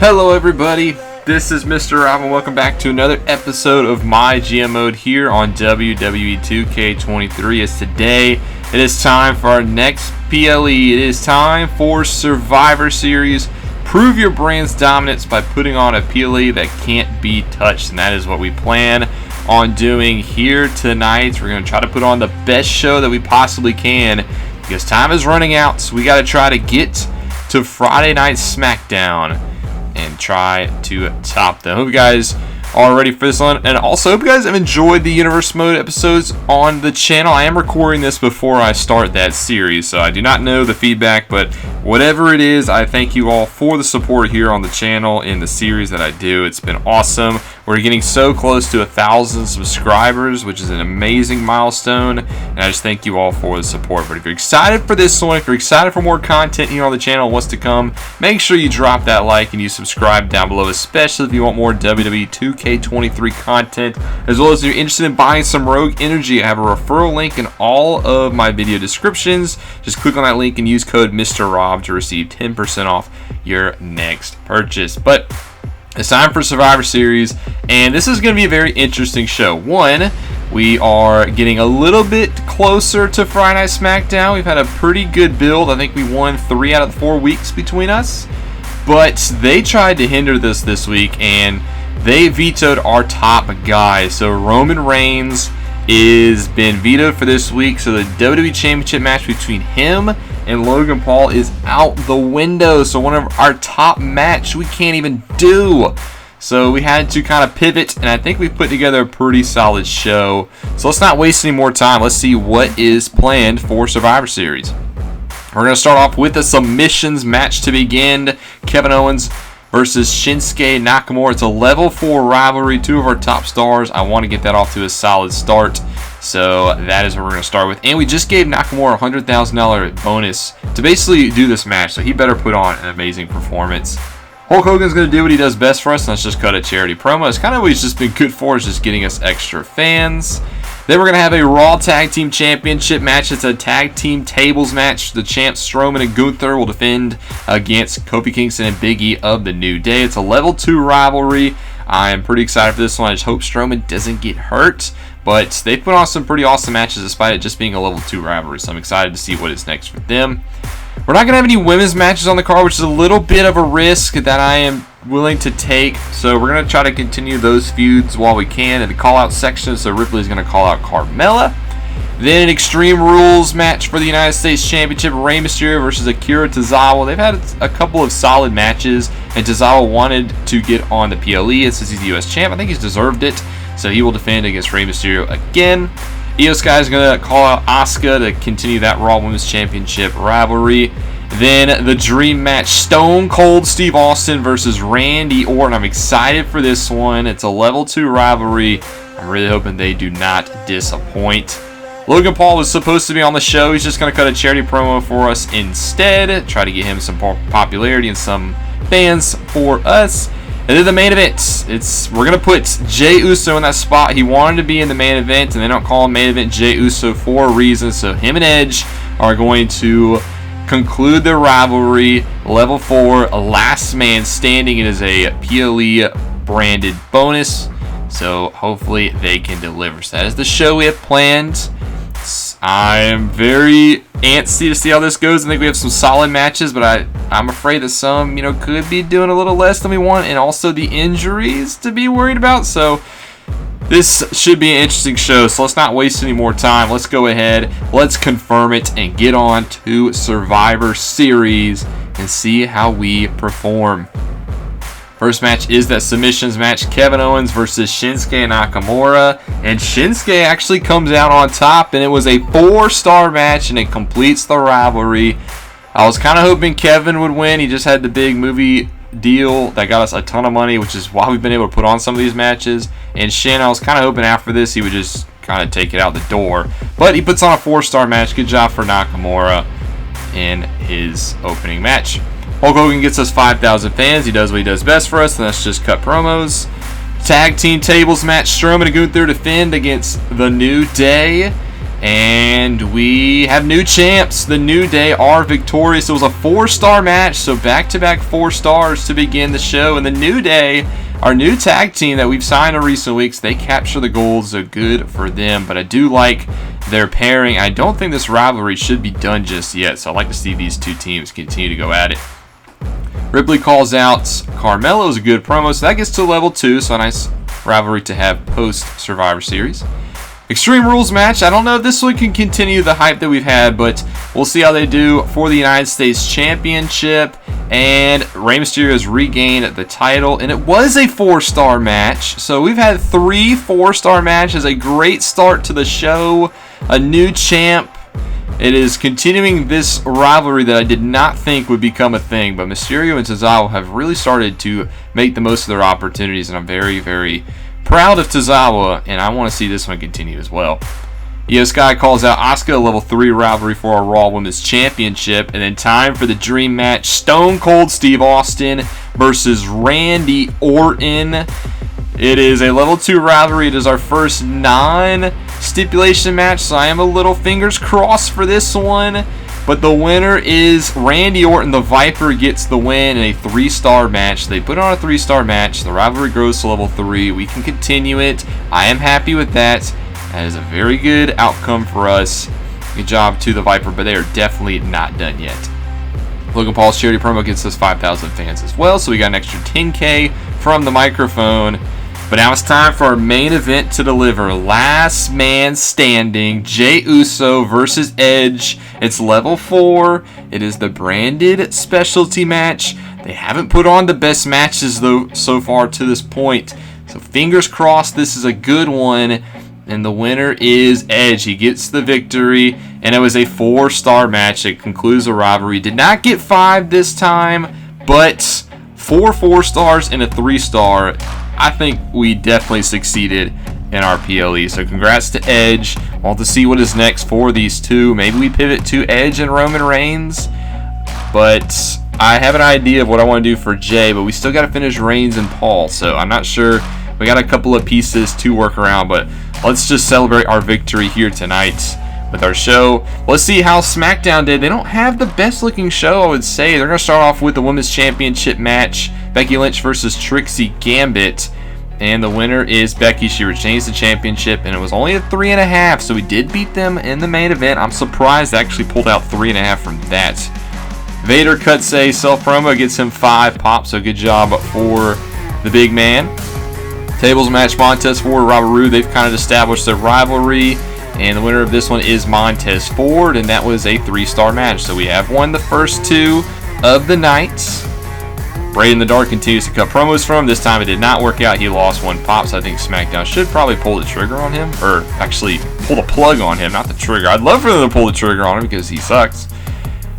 Hello everybody, this is Mr. Rob and welcome back to another episode of MyGM Mode here on WWE 2k23. As today, it is time for our next PLE. It is time for Survivor Series. Prove your brand's dominance by putting on a PLE that can't be touched, and that is what we plan on doing here tonight. We're going to try to put on the best show that we possibly can because time is running out, so we got to try to get to Friday Night SmackDown and try to top them. Hope you guys are ready for this one, and also hope you guys have enjoyed the Universe Mode episodes on the channel. I am recording this before I start that series, so I do not know the feedback, but whatever it is, I thank you all for the support here on the channel in the series that I do. It's been awesome. We're getting so close to 1,000 subscribers, which is an amazing milestone, and I just thank you all for the support. But if you're excited for this one, if you're excited for more content here on the channel, what's to come, make sure you drop that like and you subscribe down below, especially if you want more WWE 2k23 content, as well as if you're interested in buying some Rogue Energy. I have a referral link in all of my video descriptions. Just click on that link and use code Mr. Rob to receive 10% off your next purchase. But it's time for Survivor Series, and this is going to be a very interesting show. One, we are getting a little bit closer to Friday Night SmackDown. We've had a pretty good build. I think we won 3 out of the 4 weeks between us, but they tried to hinder this week, and they vetoed our top guy. So Roman Reigns is been vetoed for this week, so the WWE Championship match between him and Logan Paul is out the window. So one of our top match we can't even do. So we had to kind of pivot, and I think we put together a pretty solid show. So let's not waste any more time. Let's see what is planned for Survivor Series. We're going to start off with a submissions match to begin. Kevin Owens versus Shinsuke Nakamura. It's a level 4 rivalry, 2 of our top stars. I want to get that off to a solid start, so that is what we're going to start with. And we just gave Nakamura a $100,000 bonus to basically do this match, so he better put on an amazing performance. Hulk Hogan's going to do what he does best for us, and let's just cut a charity promo. It's kind of what he's just been good for, is just getting us extra fans. Then we're going to have a Raw Tag Team Championship match. It's a tag team tables match. The champs Strowman and Gunther will defend against Kofi Kingston and Big E of the New Day. It's a level 2 rivalry. I am pretty excited for this one. I just hope Strowman doesn't get hurt. But they put on some pretty awesome matches despite it just being a level 2 rivalry. So I'm excited to see what is next for them. We're not going to have any women's matches on the card, which is a little bit of a risk that I am willing to take. So we're going to try to continue those feuds while we can in the call-out section. So Ripley is going to call out Carmella. Then an Extreme Rules match for the United States Championship. Rey Mysterio versus Akira Tozawa. They've had a couple of solid matches, and Tozawa wanted to get on the PLE since he's the U.S. champ. I think he's deserved it, so he will defend against Rey Mysterio again. Io Sky is going to call out Asuka to continue that Raw Women's Championship rivalry. Then the dream match, Stone Cold Steve Austin versus Randy Orton. I'm excited for this one. It's a level 2 rivalry. I'm really hoping they do not disappoint. Logan Paul was supposed to be on the show. He's just going to cut a charity promo for us instead. Try to get him some popularity and some fans for us. And then the main event, we're going to put Jey Uso in that spot. He wanted to be in the main event, and they don't call him main event Jey Uso for a reason. So him and Edge are going to conclude their rivalry. Level 4, last man standing. It is a PLE branded bonus. So hopefully they can deliver. So that is the show we have planned. I am very antsy to see how this goes. I think we have some solid matches, but I'm afraid that some, could be doing a little less than we want, and also the injuries to be worried about. So this should be an interesting show. So let's not waste any more time. Let's go ahead, let's confirm it, and get on to Survivor Series and see how we perform. First match is that submissions match, Kevin Owens versus Shinsuke Nakamura. And Shinsuke actually comes out on top, and it was a 4-star match, and it completes the rivalry. I was kind of hoping Kevin would win. He just had the big movie deal that got us a ton of money, which is why we've been able to put on some of these matches. And Shin, I was kind of hoping after this he would just kind of take it out the door. But he puts on a 4-star match. Good job for Nakamura in his opening match. Hulk Hogan gets us 5,000 fans. He does what he does best for us, and that's just cut promos. Tag team tables match, Strowman and Gunther defend against the New Day. And we have new champs. The New Day are victorious. It was a 4-star match, so back-to-back 4 stars to begin the show. And the New Day, our new tag team that we've signed in recent weeks, they capture the gold, so good for them. But I do like their pairing. I don't think this rivalry should be done just yet, so I'd like to see these two teams continue to go at it. Ripley calls out Carmelo's a good promo, so that gets to level 2, so a nice rivalry to have post-Survivor Series. Extreme Rules match. I don't know if this one can continue the hype that we've had, but we'll see how they do for the United States Championship. And Rey Mysterio has regained the title, and it was a 4-star match. So we've had 3 4-star matches. A great start to the show. A new champ. It is continuing this rivalry that I did not think would become a thing, but Mysterio and Tozawa have really started to make the most of their opportunities, and I'm very, very proud of Tozawa, and I want to see this one continue as well. Io Sky calls out Asuka, level 3 rivalry for our Raw Women's Championship, and then time for the dream match, Stone Cold Steve Austin versus Randy Orton. It is a level 2 rivalry. It is our first non-stipulation match, so I am a little fingers crossed for this one. But the winner is Randy Orton. The Viper gets the win in a 3-star match. They put on a 3-star match. The rivalry grows to level 3. We can continue it. I am happy with that. That is a very good outcome for us. Good job to the Viper, but they are definitely not done yet. Logan Paul's charity promo gets us 5,000 fans as well, so we got an extra 10K from the microphone. But now it's time for our main event to deliver. Last man standing, Jey Uso versus Edge. It's level 4. It is the branded specialty match. They haven't put on the best matches though so far to this point. So fingers crossed this is a good one. And the winner is Edge. He gets the victory. And it was a 4-star match. It concludes the rivalry. Did not get 5 this time, but 4 stars and a 3-star. I think we definitely succeeded in our PLE. So congrats to Edge. Want to see what is next for these two. Maybe we pivot to Edge and Roman Reigns. But I have an idea of what I want to do for Jey. But we still got to finish Reigns and Paul. So I'm not sure. We got a couple of pieces to work around. But let's just celebrate our victory here tonight with our show. Let's see how SmackDown did. They don't have the best looking show, I would say. They're going to start off with the Women's Championship match. Becky Lynch versus Trixie Gambit. And the winner is Becky. She retains the championship, and it was only a 3.5, so we did beat them in the main event. I'm surprised they actually pulled out 3.5 from that. Vader cuts a self-promo, gets him 5 pops, so good job for the big man. Tables match, Montez Ford, Robert Roode. They've kind of established their rivalry, and the winner of this one is Montez Ford, and that was a 3-star match. So we have won the first 2 of the night. Bray in the Dark continues to cut promos from him. This time it did not work out. He lost 1 pop, so I think SmackDown should probably pull the trigger on him. Or actually pull the plug on him, not the trigger. I'd love for them to pull the trigger on him because he sucks.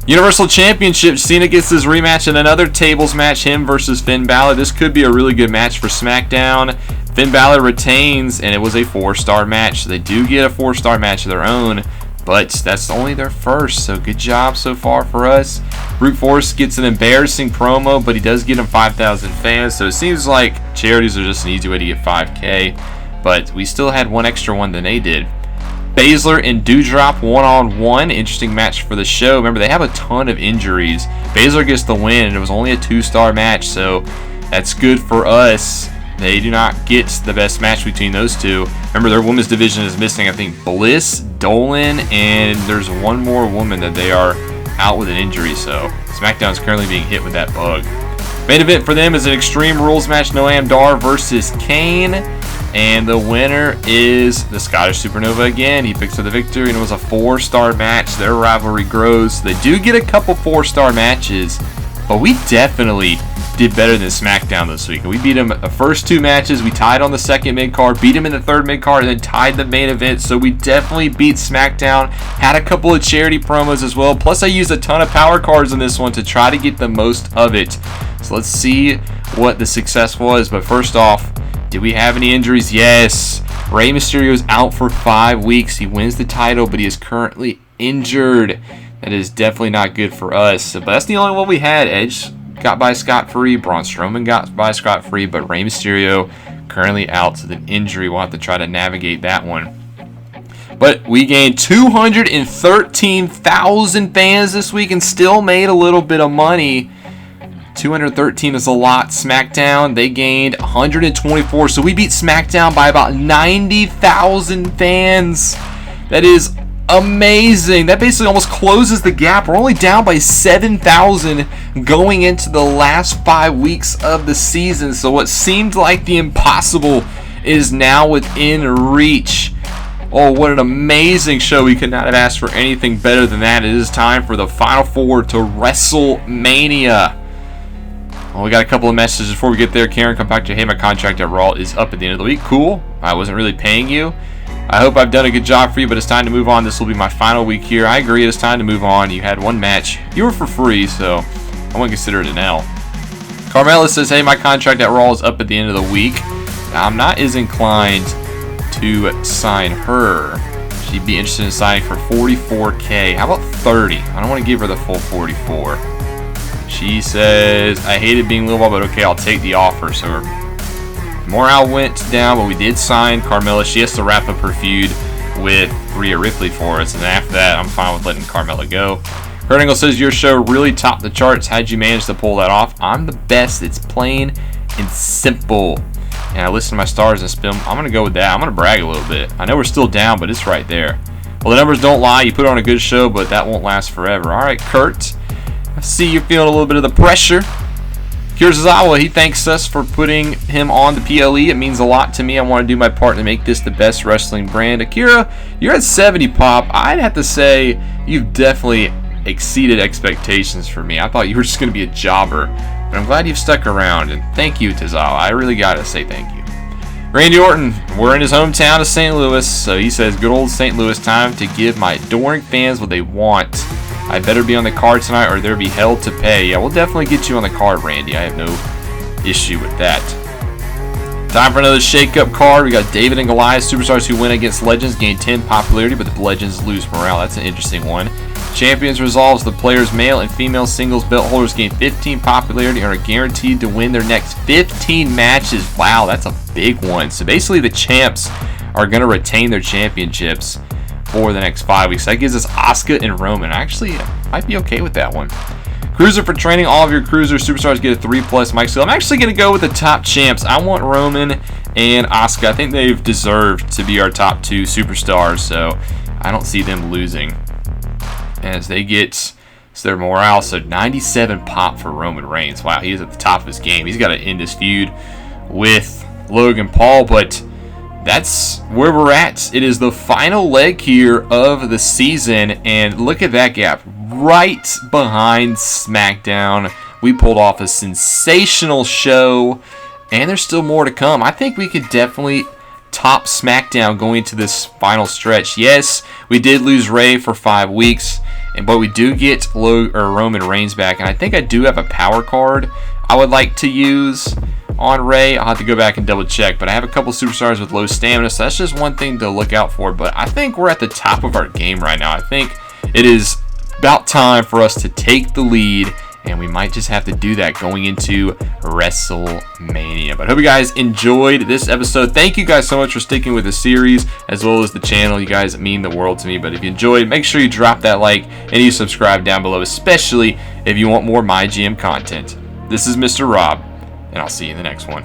Universal Championship, Cena gets his rematch in another tables match, him versus Finn Balor. This could be a really good match for SmackDown. Finn Balor retains, and it was a 4-star match. So they do get a 4-star match of their own, but that's only their first, so good job so far for us. Brute Force gets an embarrassing promo, but he does get him 5,000 fans, so it seems like charities are just an easy way to get 5K, but we still had 1 extra one than they did. Baszler and Doudrop one-on-one. Interesting match for the show. Remember, they have a ton of injuries. Baszler gets the win, and it was only a 2-star match, so that's good for us. They do not get the best match between those two. Remember, their women's division is missing, I think, Bliss, Dolan, and there's one more woman that they are out with an injury, so SmackDown is currently being hit with that bug. Main event for them is an Extreme Rules match, Noam Dar versus Kane, and the winner is the Scottish Supernova again. He picks up the victory, and it was a 4-star match. Their rivalry grows. They do get a couple 4-star matches, but we definitely did better than SmackDown this week. We beat them the first 2 matches. We tied on the second mid-card, beat them in the third mid-card, and then tied the main event. So we definitely beat SmackDown. Had a couple of charity promos as well. Plus, I used a ton of power cards in this one to try to get the most of it. So let's see what the success was. But first off, did we have any injuries? Yes. Rey Mysterio is out for 5 weeks. He wins the title, but he is currently injured. That is definitely not good for us. But that's the only one we had. Edge got by scot-free. Braun Strowman got by scot-free, but Rey Mysterio currently out with an injury. We'll have to try to navigate that one. But we gained 213,000 fans this week and still made a little bit of money. 213 is a lot. SmackDown, they gained 124. So we beat SmackDown by about 90,000 fans. That is amazing. That basically almost closes the gap. We're only down by 7,000 going into the last 5 weeks of the season. So what seemed like the impossible is now within reach. Oh, what an amazing show. We could not have asked for anything better than that. It is time for the Final Four to WrestleMania. Well, we got a couple of messages before we get there. Karen, come back to, hey, my contract at Raw is up at the end of the week. Cool. I wasn't really paying you. I hope I've done a good job for you, but it's time to move on. This will be my final week here. I agree, it's time to move on. You had one match. You were for free, so I wouldn't consider it an L. Carmella says, hey, my contract at Raw is up at the end of the week. I'm not as inclined to sign her. She'd be interested in signing for $44K. How about 30? I don't want to give her the full 44. She says, I hated being Lil, but okay, I'll take the offer. So her morale went down, but we did sign Carmella. She has to wrap up her feud with Rhea Ripley for us, and after that, I'm fine with letting Carmella go. Kurt Angle says, your show really topped the charts. How'd you manage to pull that off? I'm the best. It's plain and simple. And I listen to my stars and spin. I'm going to go with that. I'm going to brag a little bit. I know we're still down, but it's right there. Well, the numbers don't lie. You put on a good show, but that won't last forever. All right, Kurt. I see you're feeling a little bit of the pressure. Kirizawa, he thanks us for putting him on the PLE. It means a lot to me. I want to do my part to make this the best wrestling brand. Akira, you're at 70 pop. I'd have to say you've definitely exceeded expectations for me. I thought you were just going to be a jobber. But I'm glad you've stuck around, and thank you, Tazawa. I really got to say thank you. Randy Orton, we're in his hometown of St. Louis, so he says, good old St. Louis, time to give my adoring fans what they want. I better be on the card tonight or there be hell to pay. Yeah, we'll definitely get you on the card, Randy. I have no issue with that. Time for another shake-up card. We got David and Goliath, superstars who win against legends, gain 10 popularity, but the legends lose morale. That's an interesting one. Champions resolves the players' male and female singles belt holders gain 15 popularity and are guaranteed to win their next 15 matches. Wow, that's a big one. So basically the champs are going to retain their championships for the next 5 weeks. That gives us Asuka and Roman. Actually, I might be okay with that one. Cruiser for training. All of your cruiser superstars get a 3+ mic skill. I'm actually going to go with the top champs. I want Roman and Asuka. I think they've deserved to be our top 2 superstars, so I don't see them losing as they get their morale. So 97 pop for Roman Reigns. Wow, he is at the top of his game. He's got to end his feud with Logan Paul, but that's where we're at. It is the final leg here of the season, and look at that gap right behind SmackDown. We pulled off a sensational show, and there's still more to come. I think we could definitely top SmackDown going into this final stretch. Yes, we did lose Ray for 5 weeks, but we do get Roman Reigns back, and I think I do have a power card I would like to use on Ray. I'll have to go back and double check, but I have a couple superstars with low stamina, so that's just one thing to look out for. But I think we're at the top of our game right now. I think it is about time for us to take the lead, and we might just have to do that going into WrestleMania. But I hope you guys enjoyed this episode. Thank you guys so much for sticking with the series as well as the channel. You guys mean the world to me. But if you enjoyed, make sure you drop that like and you subscribe down below, especially if you want more MyGM content. This is Mr. Rob, and I'll see you in the next one.